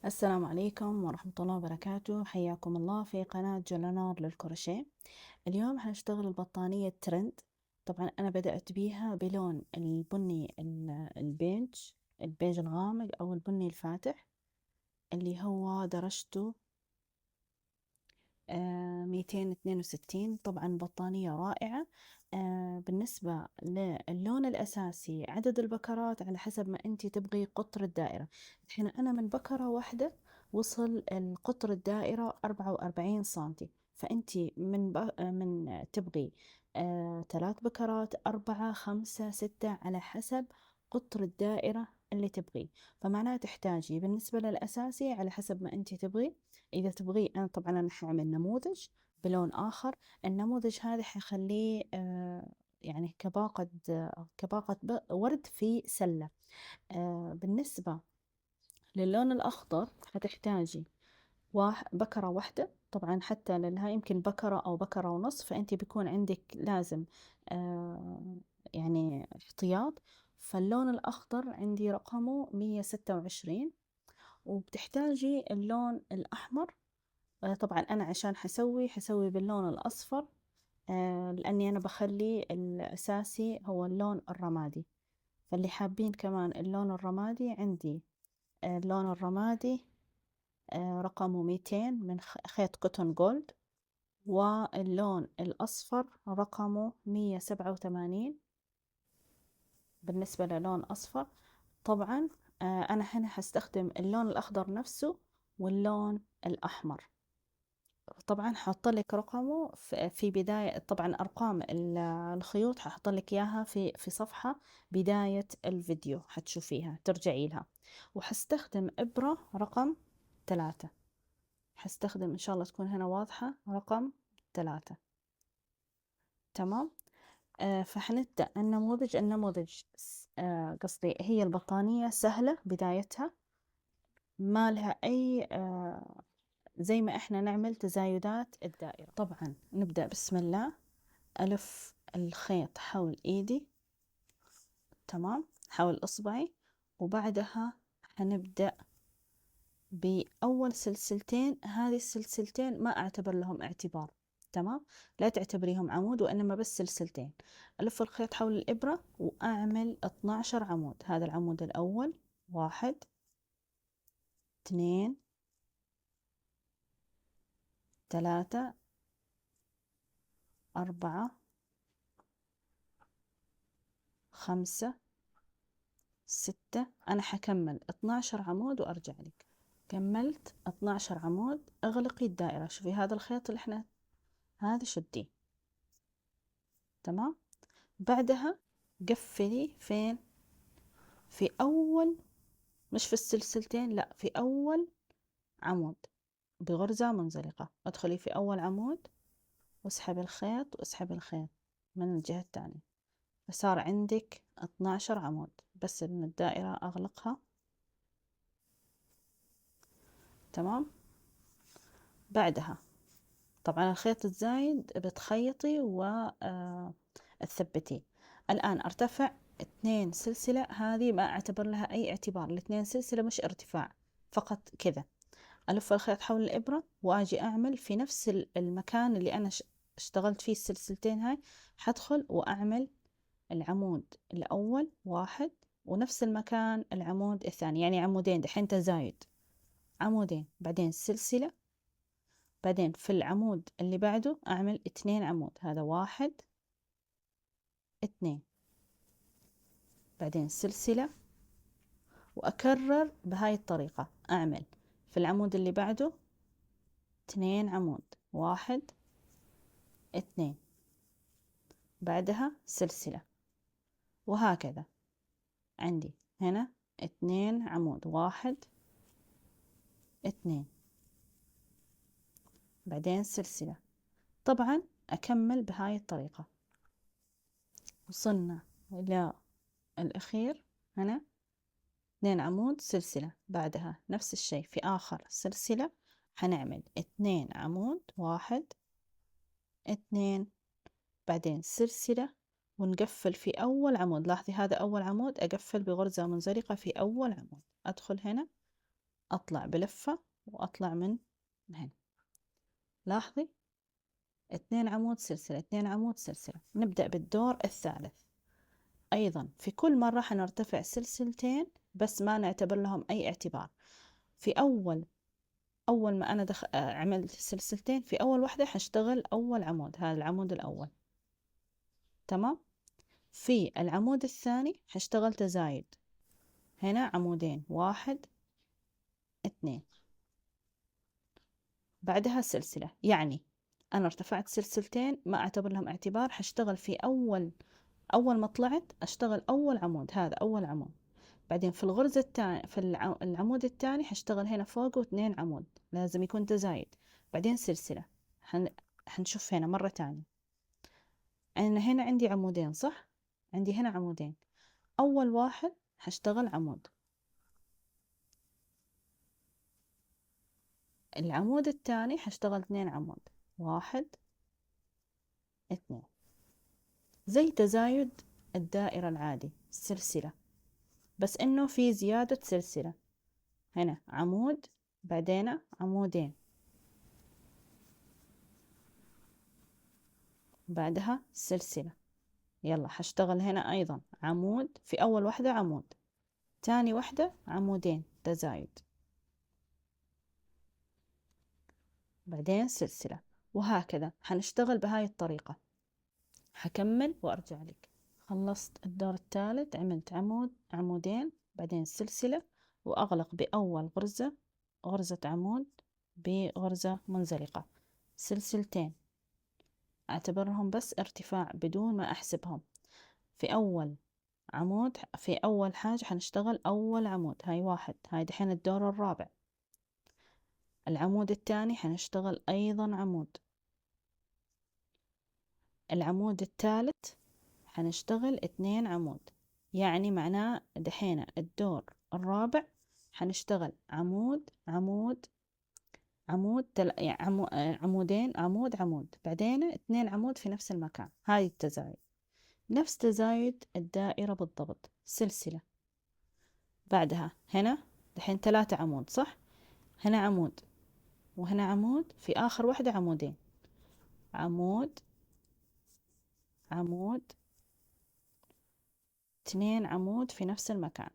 السلام عليكم ورحمة الله وبركاته. حياكم الله في قناة جلنار للكروشيه. اليوم حنشتغل البطانية ترند. طبعا أنا بدأت بيها بلون البني البيج الغامق أو البني الفاتح اللي هو درجته 262. طبعا بطانية رائعة. بالنسبة للون الأساسي عدد البكرات على حسب ما أنت تبغي قطر الدائرة. الحين أنا من بكرة واحدة وصل القطر الدائرة 44 سنتي، فأنت من تبغي 3 بكرات، 4 5 6 على حسب قطر الدائرة اللي تبغيه. فمعناه تحتاجي بالنسبة للأساسي على حسب ما أنت تبغي. إذا تبغي أنا حأعمل نموذج بلون آخر. النموذج هذا حخليه يعني كباقة ورد في سلة. بالنسبة للون الأخضر هتحتاجي بكرة واحدة. طبعا حتى لها يمكن بكرة أو بكرة ونص، فأنت بيكون عندك لازم يعني احتياط. فاللون الأخضر عندي رقمه 126. وبتحتاجي اللون الأحمر. طبعا أنا عشان حسوي باللون الأصفر، لأني أنا بخلي الأساسي هو اللون الرمادي. فاللي حابين كمان اللون الرمادي عندي اللون الرمادي رقمه 200 من خيط كوتون جولد. واللون الأصفر رقمه 187 بالنسبة للون أصفر. طبعا أنا هنا حستخدم اللون الأخضر نفسه واللون الأحمر. طبعا حاحط لك رقمه في بداية. طبعا أرقام الخيوط ححط لك إياها في صفحة بداية الفيديو، حتشوفيها ترجعي لها. وحستخدم إبرة رقم 3. حستخدم إن شاء الله تكون هنا واضحة رقم 3. تمام. فحنبدأ النموذج قصدي هي البطانية سهلة بدايتها، ما لها أي زي ما احنا نعمل تزايدات الدائرة. طبعا نبدأ بسم الله، ألف الخيط حول إيدي، تمام، حول إصبعي. وبعدها حنبدأ بأول سلسلتين. هذه السلسلتين ما أعتبر لهم اعتبار، تمام، لا تعتبريهم عمود وإنما بس سلسلتين. ألف الخيط حول الإبرة وأعمل 12 عمود. هذا العمود الأول، 1 2 3 4 5 6. أنا حكمل 12 عمود وأرجع لك. كملت 12 عمود. اغلقي الدائرة. شوفي هذا الخيط اللي احنا هذا شديه، تمام. بعدها قفلي فين؟ في أول، مش في السلسلتين، لا، في أول عمود بغرزة منزلقة. ادخلي في أول عمود واسحبي الخيط واسحبي الخيط من الجهة الثانية، فصار عندك 12 عمود. بس إن الدائرة أغلقها، تمام. بعدها طبعا الخيط الزايد بتخيطي وتثبتيه. الآن ارتفع 2 سلسلة. هذه ما أعتبر لها أي اعتبار، ال2 سلسلة مش ارتفاع، فقط كذا. ألف الخيط حول الإبرة وأجي أعمل في نفس المكان اللي أنا اشتغلت فيه السلسلتين هاي. حدخل وأعمل العمود الأول 1، ونفس المكان العمود الثاني، يعني عمودين دحين تزايد، عمودين بعدين سلسلة. بعدين في العمود اللي بعده أعمل 2 عمود. هذا 1 2، بعدين سلسلة. وأكرر بهاي الطريقة. أعمل في العمود اللي بعده 2 عمود، 1 2، بعدها سلسلة. وهكذا عندي هنا 2 عمود، 1 2، بعدين سلسلة. طبعا أكمل بهاي الطريقة. وصلنا إلى الأخير. هنا 2 عمود، سلسلة، بعدها نفس الشيء في آخر سلسلة. حنعمل 2 عمود، 1 2، بعدين سلسلة. ونقفل في أول عمود. لاحظي هذا أول عمود، أقفل بغرزة منزلقة في أول عمود. أدخل هنا أطلع بلفة وأطلع من هنا. لاحظي 2 عمود سلسلة 2 عمود سلسلة. نبدأ بالدور الثالث. أيضا في كل مرة حنرتفع سلسلتين بس ما نعتبر لهم أي اعتبار. في أول ما أنا عملت سلسلتين، في أول واحدة حشتغل أول عمود، هذا العمود الأول. تمام. في العمود الثاني حشتغل تزايد، هنا عمودين، 1 2، بعدها سلسلة. يعني أنا ارتفعت سلسلتين ما أعتبر لهم اعتبار، حشتغل في أول ما طلعت أشتغل أول عمود، هذا أول عمود. بعدين في الغرزة الثانية في العمود الثاني حشتغل هنا فوقه 2 عمود، لازم يكون تزايد، بعدين سلسلة. حنشوف هنا مرة تانية. أنا هنا عندي عمودين صح؟ عندي هنا عمودين. أول واحد حشتغل عمود، العمود الثاني حشتغل 2 عمود، 1 2، زي تزايد الدائرة العادي، سلسلة، بس إنه في زيادة سلسلة. هنا عمود، بعدين عمودين، بعدها سلسلة. يلا حشتغل هنا أيضا عمود، في أول واحدة عمود، تاني واحدة عمودين تزايد، بعدين سلسلة، وهكذا حنشتغل بهاي الطريقة. حكمل وأرجع لك. خلصت الدور الثالث، عملت عمود عمودين بعدين سلسلة، وأغلق بأول غرزة، غرزة عمود بغرزة منزلقة، سلسلتين أعتبرهم بس ارتفاع بدون ما أحسبهم. في أول عمود، في أول حاجة حنشتغل أول عمود، هاي 1، هاي دحين الدور الرابع. العمود الثاني حنشتغل أيضا عمود، العمود الثالث حنشتغل 2 عمود. يعني معناه دحين الدور الرابع حنشتغل عمود عمود عمود يعني عمودين، عمود عمود، بعدين 2 عمود في نفس المكان. هاي التزايد نفس تزايد الدائرة بالضبط، سلسلة. بعدها هنا دحين 3 عمود صح؟ هنا عمود وهنا عمود، في آخر واحدة عمودين، عمود عمود، 2 عمود في نفس المكان.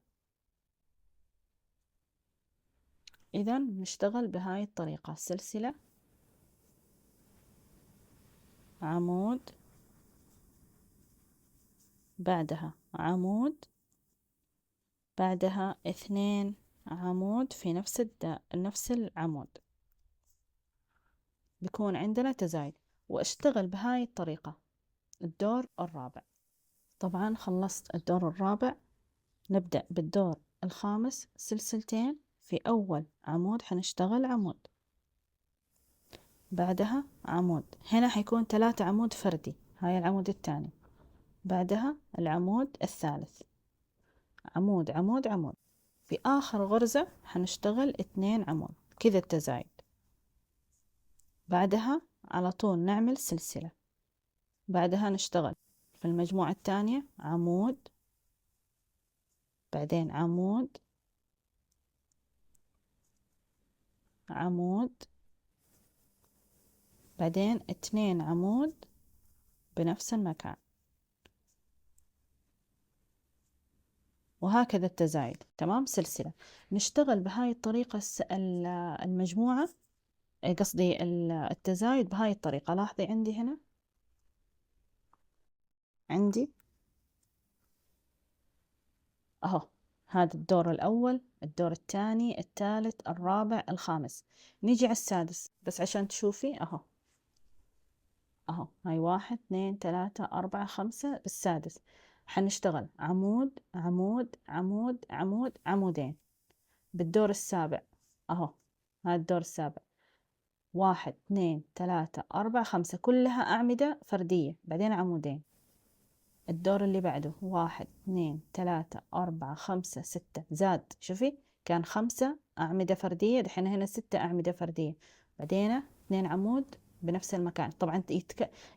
إذا نشتغل بهاي الطريقة، سلسلة عمود، بعدها عمود، بعدها 2 عمود في نفس العمود، بيكون عندنا تزايد. واشتغل بهاي الطريقة الدور الرابع. طبعا خلصت الدور الرابع. نبدأ بالدور الخامس، سلسلتين، في أول عمود حنشتغل عمود، بعدها عمود، هنا حيكون 3 عمود فردي، هاي العمود الثاني، بعدها العمود الثالث، عمود عمود عمود، في آخر غرزة حنشتغل 2 عمود، كذا التزايد. بعدها على طول نعمل سلسلة، بعدها نشتغل في المجموعة الثانية عمود، بعدين عمود عمود، بعدين 2 عمود بنفس المكان، وهكذا التزايد. تمام، سلسلة. نشتغل بهاي الطريقة المجموعة، قصدي التزايد بهاي الطريقة. لاحظي عندي هنا، عندي اهو، هذا الدور الأول، الدور الثاني، الثالث، الرابع، الخامس. نيجي على السادس بس عشان تشوفي اهو، اهو هاي 1 2 3 4 5، بالسادس حنشتغل عمود عمود عمود عمود عمودين. بالدور السابع اهو، هذا الدور السابع، 1 2 3 4 5، كلها أعمدة فردية بعدين عمودين. الدور اللي بعده 1 2 3 4 5 6، زاد، شوفي كان 5 أعمدة فردية، دحين هنا 6 أعمدة فردية، بعدين 2 عمود بنفس المكان. طبعا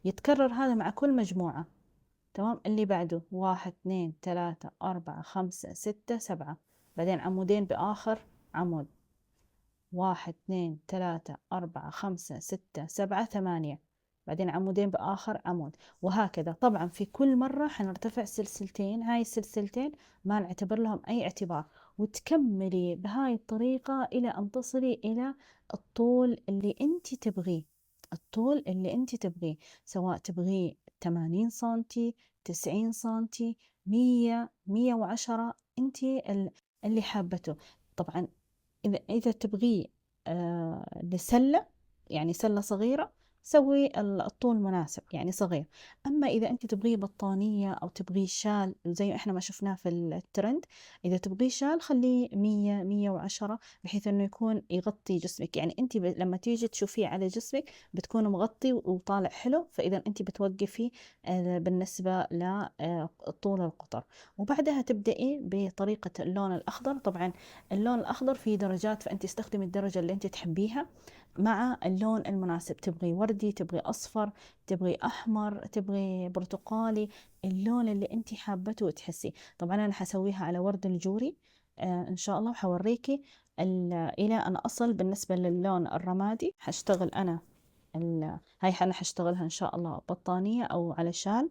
يتكرر هذا مع كل مجموعة. تمام. اللي بعده 1 2 3 4 5 6 7، بعدين عمودين بآخر عمود، 1 2 3 4 5 6 7 8، بعدين عمودين بآخر عمود، وهكذا. طبعا في كل مرة حنرتفع سلسلتين، هاي السلسلتين ما نعتبر لهم أي اعتبار، وتكملي بهاي الطريقة إلى أن تصلي إلى الطول اللي أنت تبغيه. الطول اللي أنت تبغيه، سواء تبغيه 80 سنتي، 90 سنتي، 100، 110، أنت اللي حابته. طبعا إذا تبغيه لسلة، يعني سلة صغيرة، سوي الطول مناسب يعني صغير. أما إذا أنت تبغيه بطانية أو تبغيه شال زي إحنا ما شفناه في الترند، إذا تبغيه شال خليه 100، 110، بحيث إنه يكون يغطي جسمك. يعني أنت لما تيجي تشوفيه على جسمك بتكون مغطي وطالع حلو، فإذا أنت بتوقفي بالنسبة لطول القطر. وبعدها تبدأي بطريقة اللون الأخضر. طبعا اللون الأخضر فيه درجات، فأنت استخدمي الدرجة اللي أنت تحبيها مع اللون المناسب. تبغي وردي، تبغي أصفر، تبغي أحمر، تبغي برتقالي، اللون اللي أنت حابته وتحسي. طبعا أنا حسويها على ورد الجوري إن شاء الله، وحوريكي إلى أن أصل بالنسبة للون الرمادي. حشتغل أنا هاي أنا حشتغلها إن شاء الله بطانية أو على شال.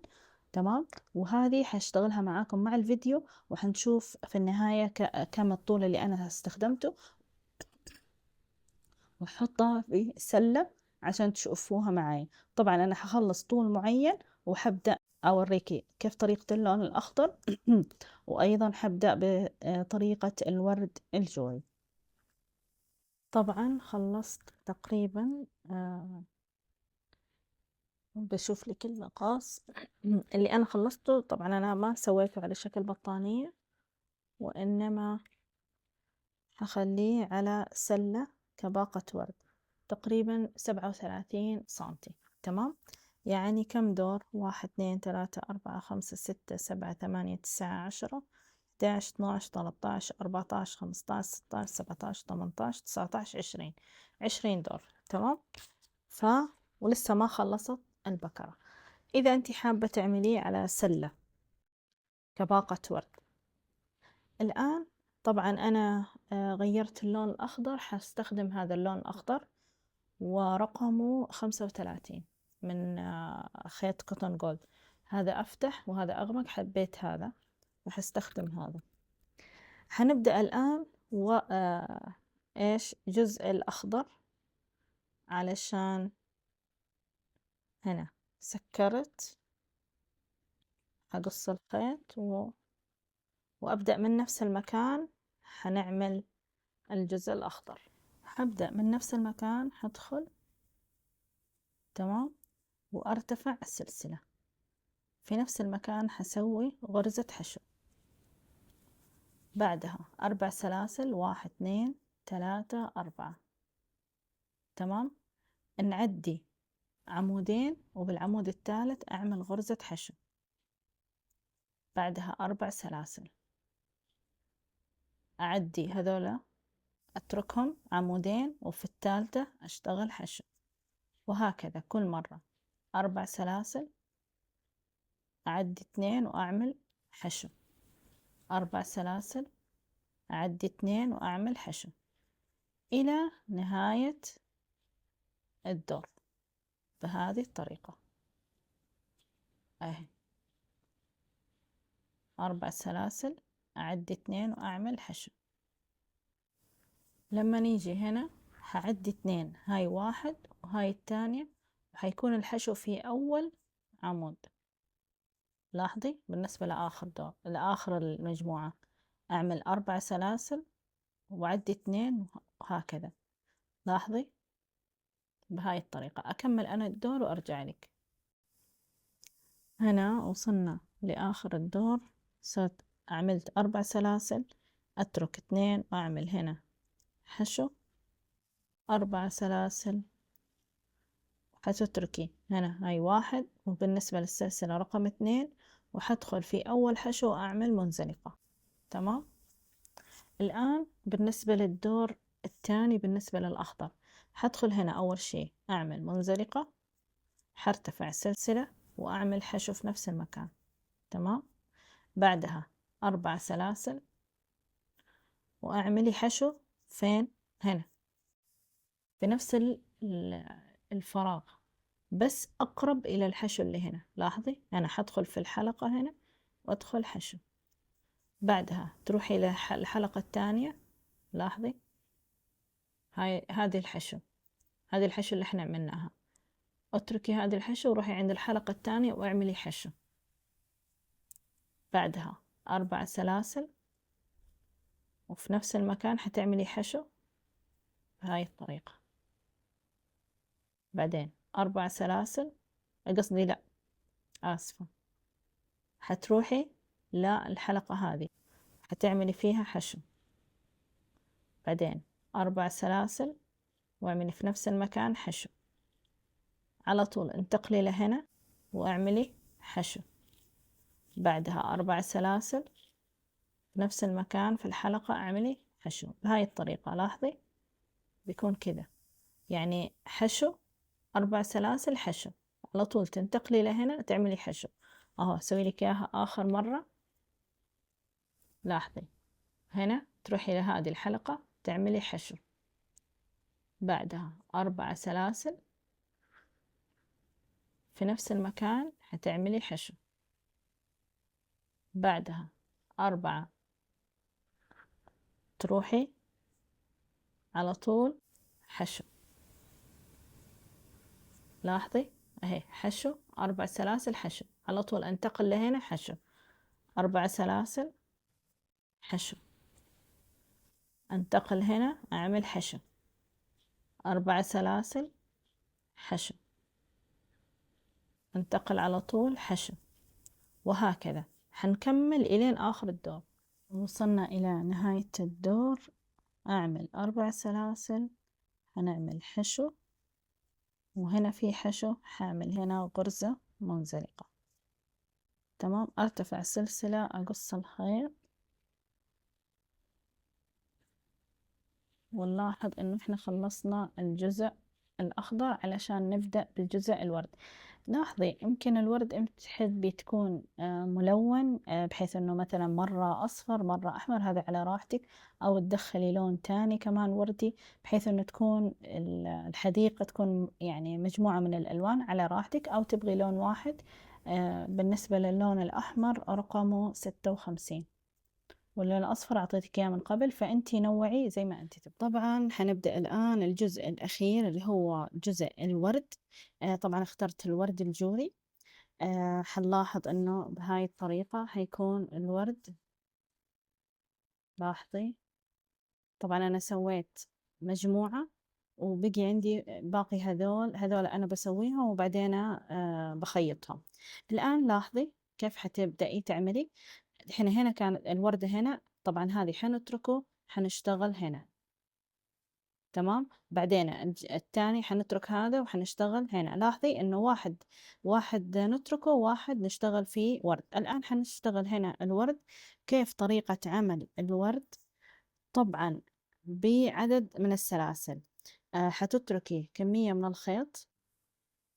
تمام. وهذه حشتغلها معاكم مع الفيديو، وحنشوف في النهاية كم الطول اللي أنا استخدمته، وحطها في سلة عشان تشوفوها معي. طبعا أنا حخلص طول معين وحبدأ أوريكي كيف طريقة اللون الأخضر وأيضا حبدأ بطريقة الورد الجوي. طبعا خلصت تقريبا بشوف لك المقاس اللي أنا خلصته. طبعا أنا ما سويته على شكل بطانية، وإنما هخليه على سلة كباقة ورد، تقريبا 37 سنتي. تمام. يعني كم دور؟ 1 2 3 4 5 6 7 8 9 10 11 12 13 14 15 16 17 18 19 20. 20 دور. تمام. ف ولسه ما خلصت البكرة. إذا أنت حابة تعمليه على سلة كباقة ورد، الآن طبعا أنا غيرت اللون الأخضر، حستخدم هذا اللون الأخضر ورقمه 35 من خيط كوتون جولد. هذا أفتح وهذا أغمق، حبيت هذا وحستخدم هذا. حنبدأ الآن إيش جزء الأخضر، علشان هنا سكرت، أقص الخيط وأبدأ من نفس المكان. حنعمل الجزء الأخضر، حبدأ من نفس المكان، حدخل. تمام. وأرتفع السلسلة في نفس المكان، حسوي غرزة حشو، بعدها 4 سلاسل، 1 2 3 4. تمام. نعدي عمودين، وبالعمود الثالث أعمل غرزة حشو، بعدها 4 سلاسل، أعدي هذولا أتركهم عمودين، وفي الثالثة أشتغل حشو، وهكذا كل مرة. 4 سلاسل، أعدي 2 وأعمل حشو، 4 سلاسل، أعدي 2 وأعمل حشو، إلى نهاية الدور بهذه الطريقة. أهي 4 سلاسل، أعدي 2 وأعمل حشو. لما نيجي هنا هعدي 2، هاي 1 وهاي الثانية، وحيكون الحشو في أول عمود. لاحظي بالنسبة لآخر دور، لآخر المجموعة، أعمل 4 سلاسل وأعدي 2 وهكذا. لاحظي بهاي الطريقة. أكمل أنا الدور وأرجع لك. هنا وصلنا لآخر الدور، صرت عملت 4 سلاسل، أترك 2 وأعمل هنا حشو، 4 سلاسل، حتتركي هنا هاي 1، وبالنسبة للسلسلة رقم 2، وحدخل في أول حشو وأعمل منزلقة. تمام. الآن بالنسبة للدور الثاني، بالنسبة للأخضر، حدخل هنا أول شي أعمل منزلقة، حرتفع سلسلة وأعمل حشو في نفس المكان. تمام. بعدها 4 سلاسل، وأعملي حشو فين؟ هنا في نفس الفراغ، بس أقرب إلى الحشو اللي هنا. لاحظي أنا حدخل في الحلقة هنا وأدخل حشو، بعدها تروحي إلى الحلقة الثانية. لاحظي هذه الحشو، هذه الحشو اللي احنا عملناها. اتركي هذه الحشو وروحي عند الحلقة الثانية واعملي حشو، بعدها 4 سلاسل، وفي نفس المكان حتعملي حشو بهاي الطريقة. بعدين 4 سلاسل، قصدي لا، آسفة، حتروحي للحلقة هذه حتعملي فيها حشو، بعدين 4 سلاسل واعملي في نفس المكان حشو، على طول انتقلي لهنا واعملي حشو، بعدها 4 سلاسل في نفس المكان في الحلقة اعملي حشو بهاي الطريقة. لاحظي بيكون كذا، يعني حشو 4 سلاسل حشو، على طول تنتقلي لهنا تعملي حشو. اهو اسوي لك اياها اخر مرة. لاحظي هنا تروحي لهذه الحلقة تعملي حشو، بعدها 4 سلاسل في نفس المكان حتعملي حشو، بعدها 4 تروحي على طول حشو. لاحظي اهي حشو 4 سلاسل حشو، على طول انتقل لهنا حشو، 4 سلاسل حشو، انتقل هنا اعمل حشو، 4 سلاسل حشو، انتقل على طول حشو، وهكذا حنكمل إلين آخر الدور. وصلنا إلى نهاية الدور، أعمل 4 سلاسل، هنعمل حشو، وهنا في حشو حاعمل هنا غرزة منزلقة. تمام، أرتفع سلسلة، أقص الخيط، ونلاحظ إنه إحنا خلصنا الجزء الأخضر علشان نبدأ بالجزء الورد. لاحظي يمكن الورد انت تحبي تكون ملون، بحيث انه مثلا مرة اصفر مرة احمر، هذا على راحتك، او تدخلي لون تاني كمان وردي، بحيث انه تكون الحديقة تكون يعني مجموعة من الالوان، على راحتك، او تبغي لون واحد. بالنسبة للون الاحمر رقمه 56، واللون الأصفر أعطيتك إياه من قبل، فأنتي نوعي زي ما أنتي تبغي. طبعا حنبدأ الآن الجزء الأخير اللي هو جزء الورد. طبعا اخترت الورد الجوري. حنلاحظ إنه بهاي الطريقة حيكون الورد. لاحظي طبعا أنا سويت مجموعة وبقي عندي باقي هذول أنا بسويهم وبعدين بخيطهم. الآن لاحظي كيف حتبدأي تعملي. احنا هنا كان الوردة هنا، طبعا هذه حنتركه، حنشتغل هنا. تمام، بعدين الثاني حنترك هذا وحنشتغل هنا. لاحظي انه واحد نتركه، واحد نشتغل فيه ورد. الآن حنشتغل هنا الورد. كيف طريقة عمل الورد؟ طبعا بعدد من السلاسل. حتتركي كمية من الخيط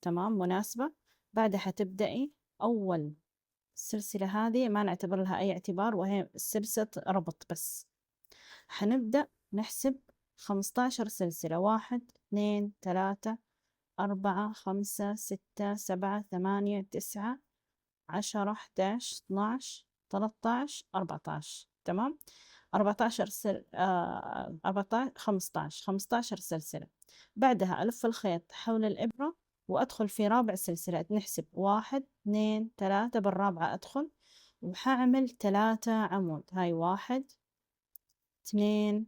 تمام مناسبة، بعدها حتبدأي أول السلسلة هذه ما نعتبر لها أي اعتبار، وهي سلسلة ربط بس. حنبدأ نحسب 15 سلسلة، 1 2 3 4 5 6 7 8 9 10 11 12 13 14. تمام، 14 14 15 سلسلة. بعدها ألف الخيط حول الإبرة وأدخل في رابع سلسلة، نحسب 1 2 3، بالرابعة أدخل وحأعمل 3 عمود. هاي 1 2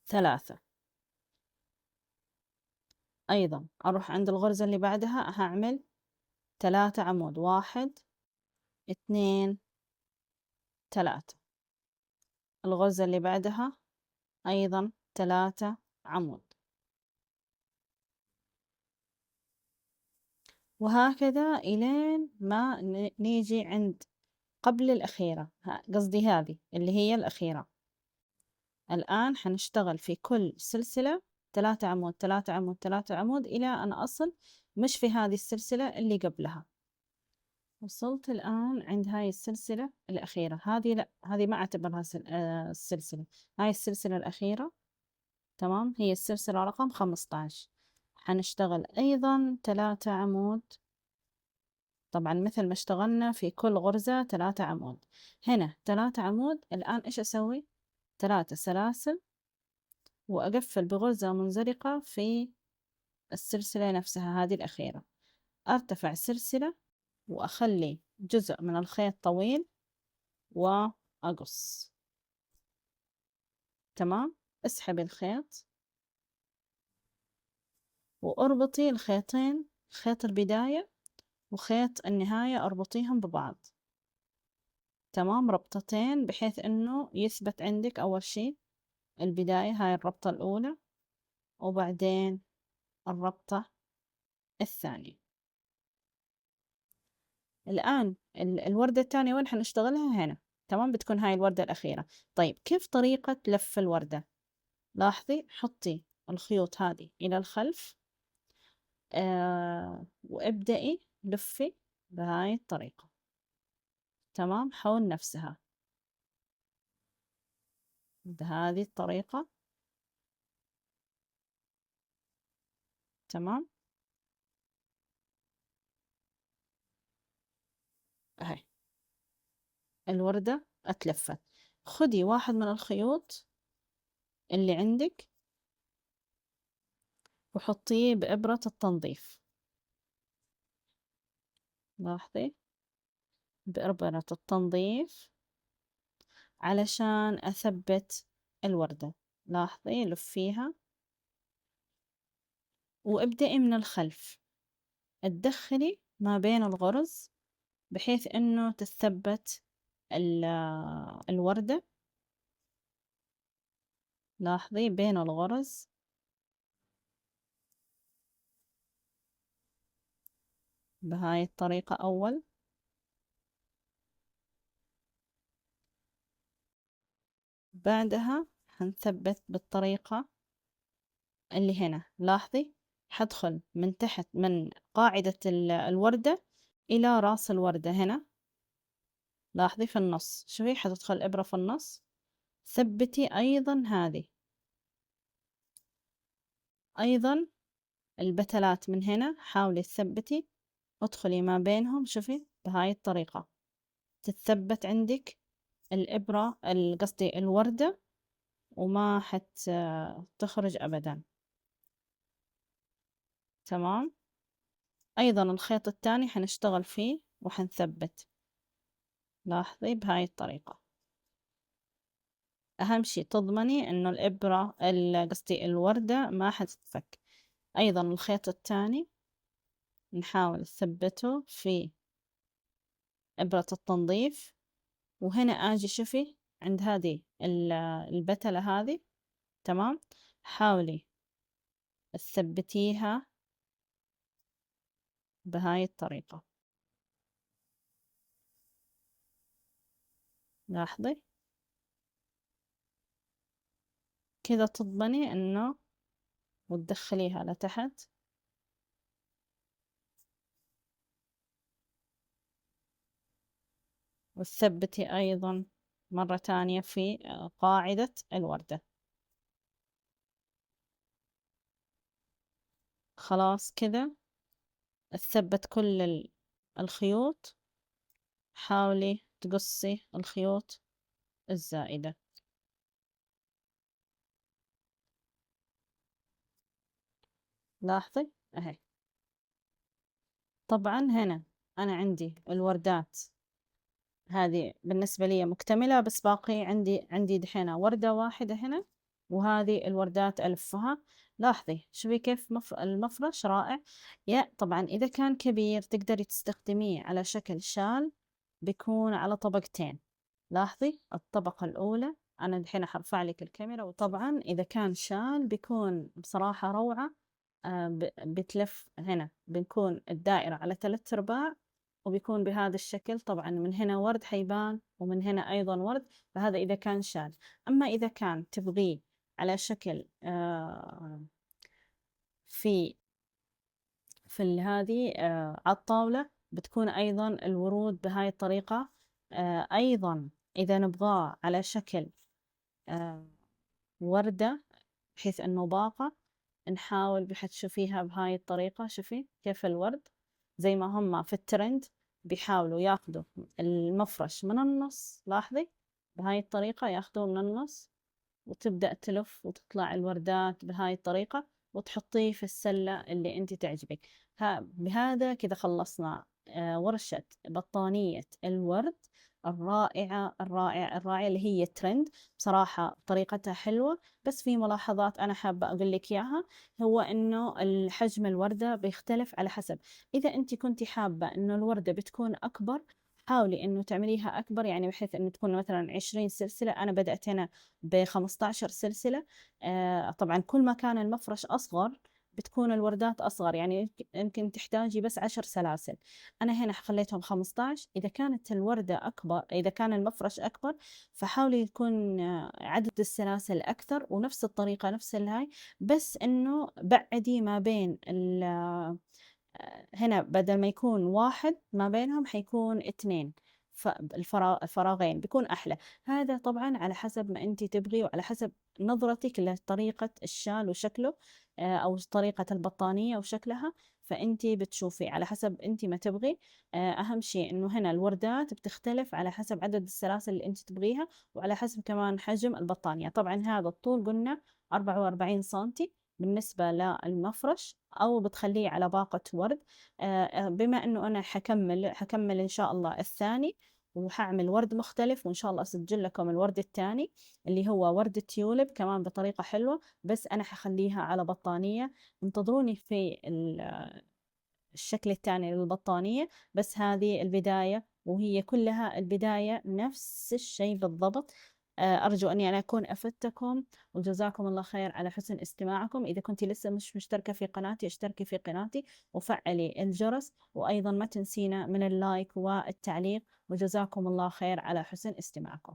3. أيضا أروح عند الغرزة اللي بعدها هعمل 3 عمود، 1 2 3. الغرزة اللي بعدها أيضا 3 عمود، وهكذا إلين ما نيجي عند قبل الأخيرة، قصدي هذه اللي هي الأخيرة. الآن حنشتغل في كل سلسلة 3 عمود 3 عمود 3 عمود إلى أن أصل مش في هذه السلسلة اللي قبلها. وصلت الآن عند هاي السلسلة الأخيرة. هذه لا، هذه ما أعتبرها السلسلة، هاي السلسلة الأخيرة. تمام. هي السلسلة رقم 15. حنشتغل أيضا 3 عمود، طبعا مثل ما اشتغلنا في كل غرزة 3 عمود. هنا 3 عمود. الآن إيش أسوي؟ 3 سلاسل، وأقفل بغرزة منزلقة في السلسلة نفسها هذه الأخيرة. أرتفع سلسلة وأخلي جزء من الخيط طويل وأقص. تمام. اسحبي الخيط واربطي الخيطين، خيط البداية وخيط النهاية، اربطيهم ببعض. تمام، ربطتين بحيث انه يثبت عندك اول شي البداية، هاي الربطة الاولى، وبعدين الربطة الثانية. الان الوردة الثانية وين حنشتغلها؟ هنا. تمام، بتكون هاي الوردة الاخيرة. طيب كيف طريقة لف الوردة؟ لاحظي، حطي الخيوط هذه الى الخلف، وابدأي لفي بهاي الطريقة. تمام، حول نفسها بهذه الطريقة. تمام، اهي الوردة اتلفت. خدي واحد من الخيوط اللي عندك وحطيه بإبرة التنظيف. لاحظي، بإبرة التنظيف علشان أثبت الوردة. لاحظي، لفيها وابدأي من الخلف، تدخلي ما بين الغرز بحيث انه تثبت الوردة. لاحظي بين الغرز بهاي الطريقة أول. بعدها حنثبت بالطريقة اللي هنا. لاحظي، حدخل من تحت من قاعدة الوردة إلى رأس الوردة هنا. لاحظي في النص، شوفي حتدخل الإبرة في النص. ثبتي أيضا هذه، أيضا البتلات من هنا حاولي تثبتي، ادخلي ما بينهم. شوفي بهاي الطريقة تتثبت عندك الإبرة، قصدي الوردة، وما تخرج أبدا. تمام. أيضا الخيط الثاني حنشتغل فيه وحنثبت. لاحظي بهاي الطريقة. أهم شي تضمني إنه الإبرة قصدي الوردة ما حتتفك. أيضا الخيط الثاني نحاول نثبته في إبرة التنظيف. وهنا أجي شوفي عند هذه البتلة هذه. تمام، حاولي تثبتيها بهاي الطريقة. لاحظي كذا تضمني إنه، وتدخليها لتحت. وتثبتي أيضا مرة تانية في قاعدة الوردة. خلاص كذا تثبت كل الخيوط. حاولي تقصي الخيوط الزائدة. لاحظي اهي. طبعا هنا أنا عندي الوردات هذه بالنسبة لي مكتملة، بس باقي عندي دحين وردة واحدة هنا، وهذه الوردات ألفها. لاحظي شوفي كيف المفرش رائع. طبعا إذا كان كبير تقدري تستخدميه على شكل شال، بيكون على طبقتين. لاحظي الطبقة الأولى، أنا دحين حرفع لك الكاميرا. وطبعا إذا كان شال بيكون بصراحة روعة. بتلف هنا، بنكون الدائرة على 3/4، وبيكون بهذا الشكل. طبعا من هنا ورد حيبان، ومن هنا أيضا ورد. فهذا إذا كان شال. أما إذا كان تبغيه على شكل في هذه على الطاولة، بتكون أيضا الورود بهاي الطريقة. أيضا إذا نبغاه على شكل وردة بحيث إنه باقة نحاول بحيث تشوفيها بهاي الطريقة. شوفي كيف الورد زي ما هم في الترند بيحاولوا ياخدوا المفرش من النص، لاحظي بهاي الطريقة ياخدوه من النص، وتبدأ تلف وتطلع الوردات بهاي الطريقة، وتحطيه في السلة اللي انت تعجبك. بهذا كذا خلصنا ورشة بطانية الورد الرائعة الرائعة الرائعة اللي هي ترند. بصراحة طريقتها حلوة، بس في ملاحظات أنا حابة أقول لك إياها. هو إنه الحجم الوردة بيختلف على حسب، إذا أنت كنتي حابة إنه الوردة بتكون أكبر، حاولي إنه تعمليها أكبر، يعني بحيث إنه تكون مثلا 20 سلسلة. أنا بدأت هنا ب15 سلسلة. طبعا كل ما كان المفرش أصغر بتكون الوردات أصغر، يعني يمكن تحتاجي بس 10 سلاسل. أنا هنا خليتهم 15. إذا كانت الوردة أكبر، إذا كان المفرش أكبر، فحاولي يكون عدد السلاسل أكثر، ونفس الطريقة نفس الهاي، بس إنه بعدي ما بين هنا بدل ما يكون واحد ما بينهم حيكون اثنين، الفراغين بيكون أحلى. هذا طبعا على حسب ما أنت تبغي، وعلى حسب نظرتك لطريقة الشال وشكله، أو طريقة البطانية وشكلها. فأنت بتشوفي على حسب أنت ما تبغي. أهم شيء إنه هنا الوردات بتختلف على حسب عدد السلاسل اللي أنت تبغيها، وعلى حسب كمان حجم البطانية. طبعا هذا الطول قلنا 44 سنتي بالنسبة للمفرش، أو بتخليه على باقة ورد. بما أنه أنا حكمل إن شاء الله الثاني، وحعمل ورد مختلف، وإن شاء الله أسجل لكم الورد الثاني اللي هو ورد تيولب كمان بطريقة حلوة، بس أنا حخليها على بطانية. انتظروني في الشكل الثاني للبطانية. بس هذه البداية، وهي كلها البداية نفس الشيء بالضبط. أرجو أني أنا أكون أفدتكم، وجزاكم الله خير على حسن استماعكم. إذا كنت لسه مش مشتركة في قناتي، اشتركي في قناتي وفعلي الجرس، وأيضا ما تنسينا من اللايك والتعليق. وجزاكم الله خير على حسن استماعكم.